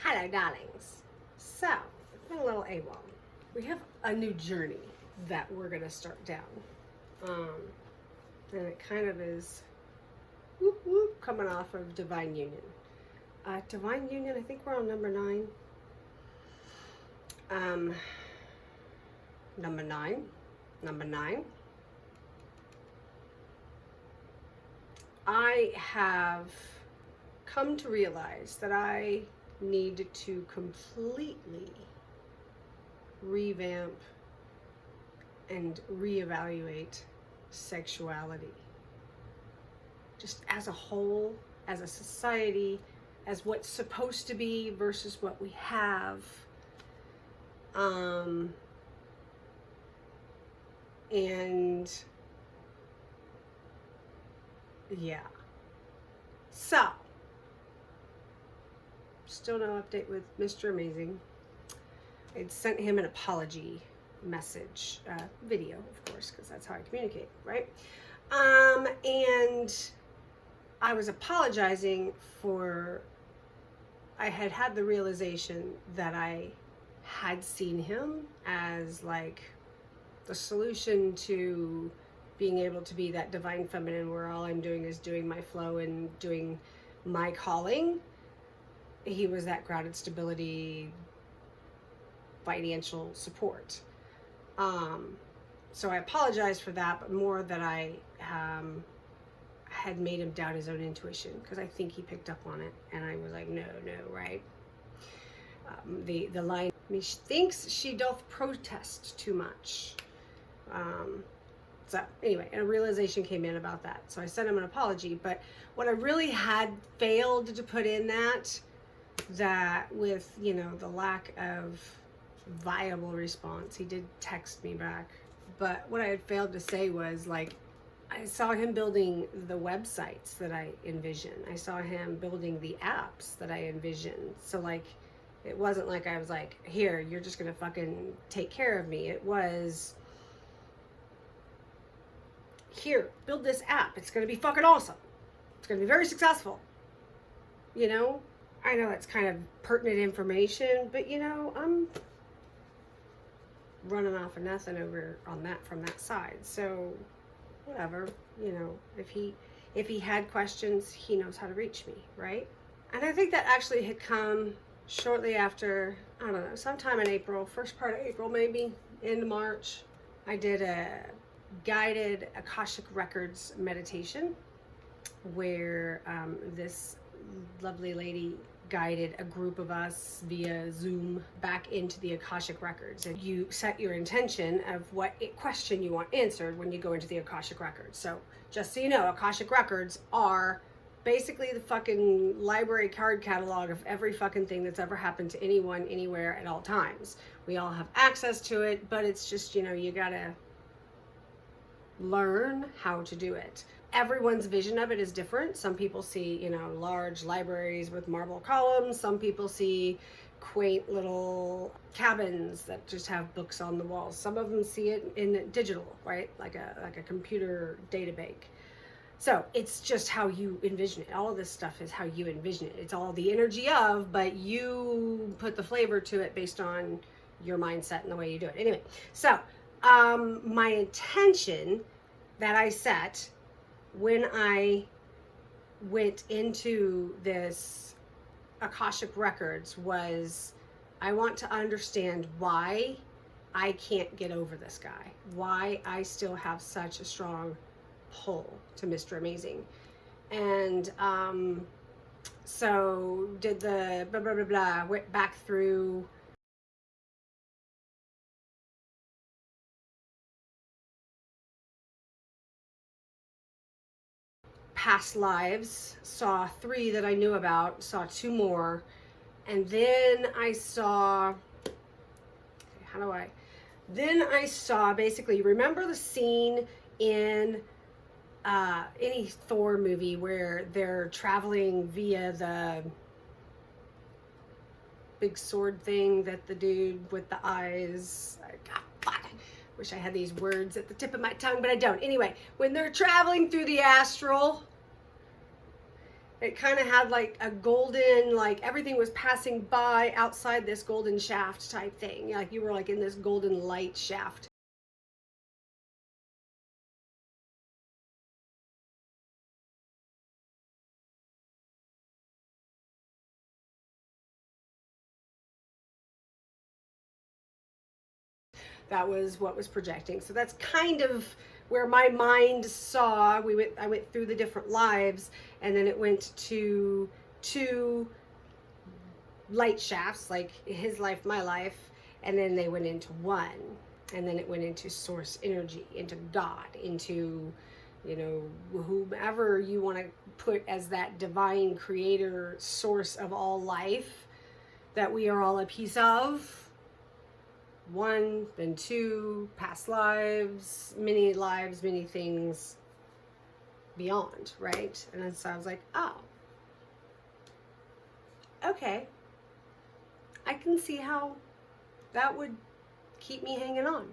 Hello, darlings. So, it's been a little AWOL. We have a new journey that we're going to start down. And it kind of is whoop, whoop, coming off of Divine Union. Divine Union, I think we're on number 9. Number 9. I have come to realize that I need to completely revamp and reevaluate sexuality. Just as a whole, as a society, as what's supposed to be versus what we have. And yeah. So, still no update with Mr. Amazing. I'd sent him an apology message, video, of course, because that's how I communicate, right? And I was apologizing for, I had the realization that I had seen him as like the solution to being able to be that divine feminine where all I'm doing is doing my flow and doing my calling. He was that grounded stability, financial support. So I apologize for that, but more that I had made him doubt his own intuition, because I think he picked up on it, and I was like, no, right? The line, methinks she doth protest too much. So anyway, and a realization came in about that. So I sent him an apology, but what I really had failed to put in that with, you know, the lack of viable response, he did text me back, but what I had failed to say was, like, I saw him building the websites that I envisioned. I saw him building the apps that I envisioned. So, like, it wasn't like I was like, here, you're just gonna fucking take care of me. It was, here, build this app. It's gonna be fucking awesome. It's gonna be very successful. You know? I know it's kind of pertinent information, but, you know, I'm running off of nothing over on that from that side. So whatever, you know, if he had questions, he knows how to reach me, right? And I think that actually had come shortly after, I don't know, sometime in April, first part of April, maybe into March. I did a guided Akashic Records meditation where this lovely lady guided a group of us via Zoom back into the Akashic Records. And you set your intention of what question you want answered when you go into the Akashic Records. So just so you know, Akashic Records are basically the fucking library card catalog of every fucking thing that's ever happened to anyone, anywhere, at all times. We all have access to it, but it's just, you know, you gotta learn how to do it. Everyone's vision of it is different. Some people see, you know, large libraries with marble columns. Some people see quaint little cabins that just have books on the walls. Some of them see it in digital, right? Like a computer data bank. So it's just how you envision it. All of this stuff is how you envision it. It's all the energy of, but you put the flavor to it based on your mindset and the way you do it. Anyway, so my intention that I set when I went into this Akashic Records was, I want to understand why I can't get over this guy, why I still have such a strong pull to Mr. Amazing. And so did the blah blah blah blah, went back through past lives, saw 3 that I knew about, saw 2 more, and then I saw, then I saw, basically, remember the scene in any Thor movie where they're traveling via the big sword thing that the dude with the eyes, God, fuck, wish I had these words at the tip of my tongue, but I don't. Anyway, when they're traveling through the astral, It kind of had like a golden, like everything was passing by outside this golden shaft type thing. Like you were like in this golden light shaft. That was what was projecting. So that's kind of where my mind saw. I went through the different lives, and then it went to two light shafts, like his life, my life, and then they went into one, and then it went into source energy, into God, into, you know, whomever you want to put as that divine creator source of all life that we are all a piece of. One, then two, past lives, many things beyond, right? And then so I was like, oh, okay. I can see how that would keep me hanging on.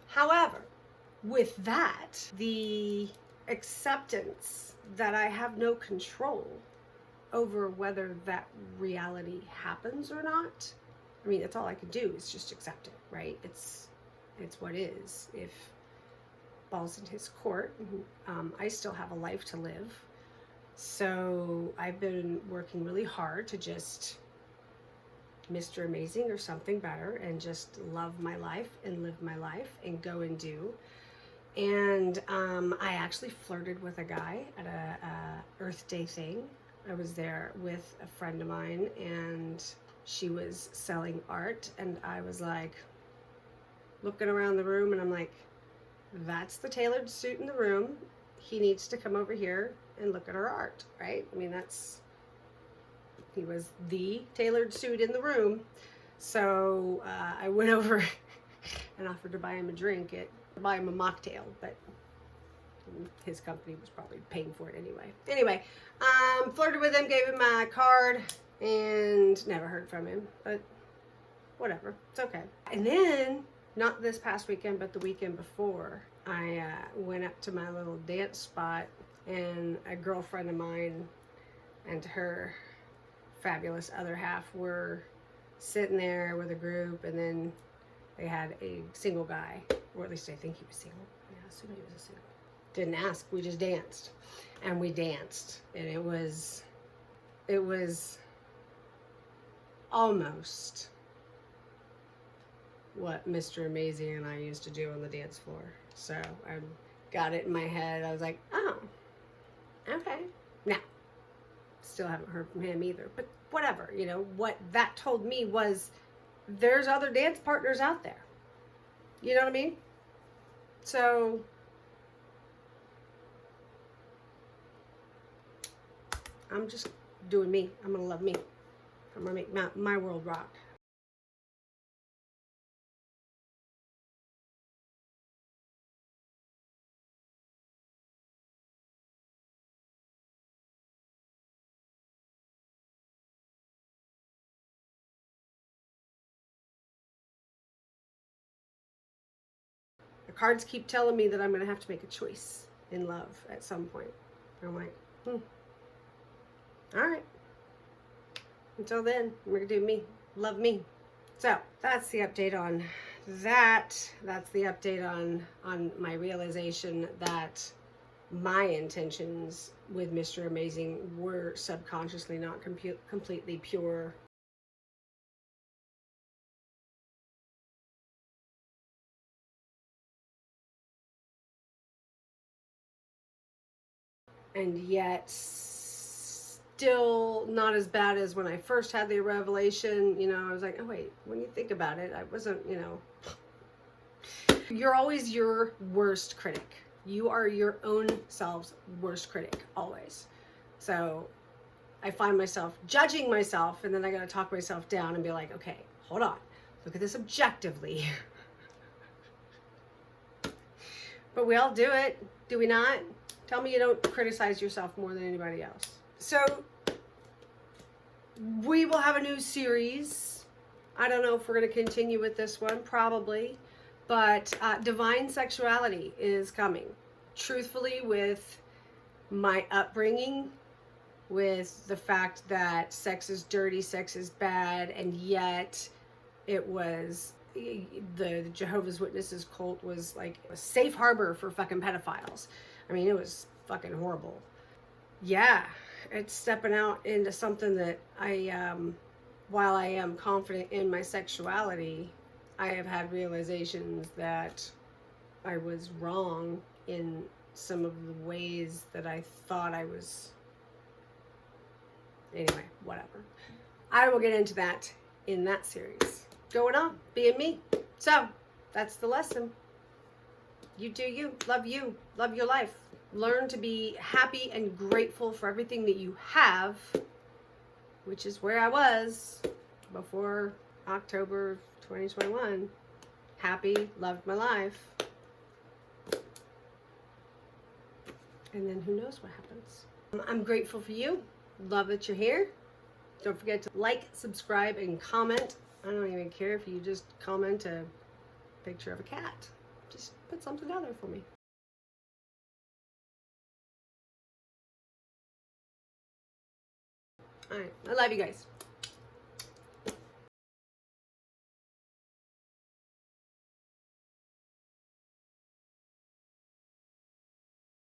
However, with that, the acceptance that I have no control over whether that reality happens or not. I mean, that's all I could do is just accept it, right? It's what is. If ball's in his court, I still have a life to live. So I've been working really hard to just Mr. Amazing or something better and just love my life and live my life and go and do. And I actually flirted with a guy at a Earth Day thing. I was there with a friend of mine, and she was selling art, and I was like looking around the room, and I'm like, that's the tailored suit in the room. He needs to come over here and look at her art, right? I mean, he was the tailored suit in the room. So I went over and offered to buy him a drink, buy him a mocktail, but his company was probably paying for it anyway. Flirted with him, gave him my card, and never heard from him, but whatever, it's okay. And then, not this past weekend, but the weekend before, I went up to my little dance spot, and a girlfriend of mine and her fabulous other half were sitting there with a group, and then they had a single guy, or at least I think he was single. Yeah, I assume he was a single. Didn't ask, we just danced. And we danced, and it was almost what Mr. Amazing and I used to do on the dance floor. So I got it in my head. I was like, oh, okay. Now, still haven't heard from him either, but whatever, you know, what that told me was there's other dance partners out there. You know what I mean? So I'm just doing me. I'm going to love me. I'm going to make my world rock. The cards keep telling me that I'm going to have to make a choice in love at some point. I'm like, all right. Until then, I'm going to do me. Love me. So that's the update on that. That's the update on my realization that my intentions with Mr. Amazing were subconsciously not completely pure. And yet still not as bad as when I first had the revelation. You know, I was like, oh wait, when you think about it, I wasn't, you know. You're always your worst critic. You are your own self's worst critic, always. So I find myself judging myself, and then I gotta talk myself down and be like, okay, hold on, look at this objectively. But we all do it, do we not? Tell me you don't criticize yourself more than anybody else. So we will have a new series. I don't know if we're going to continue with this one, probably. But divine sexuality is coming. Truthfully, with my upbringing, with the fact that sex is dirty, sex is bad, and yet it was the Jehovah's Witnesses cult was like a safe harbor for fucking pedophiles. I mean, it was fucking horrible. Yeah, it's stepping out into something that while I am confident in my sexuality, I have had realizations that I was wrong in some of the ways that I thought I was. Anyway, whatever. I will get into that in that series. Going on, being me. So, that's the lesson. You do you, love your life. Learn to be happy and grateful for everything that you have, which is where I was before October 2021. Happy, loved my life. And then who knows what happens. I'm grateful for you. Love that you're here. Don't forget to like, subscribe, and comment. I don't even care if you just comment a picture of a cat. Just put something down there for me. All right. I love you guys.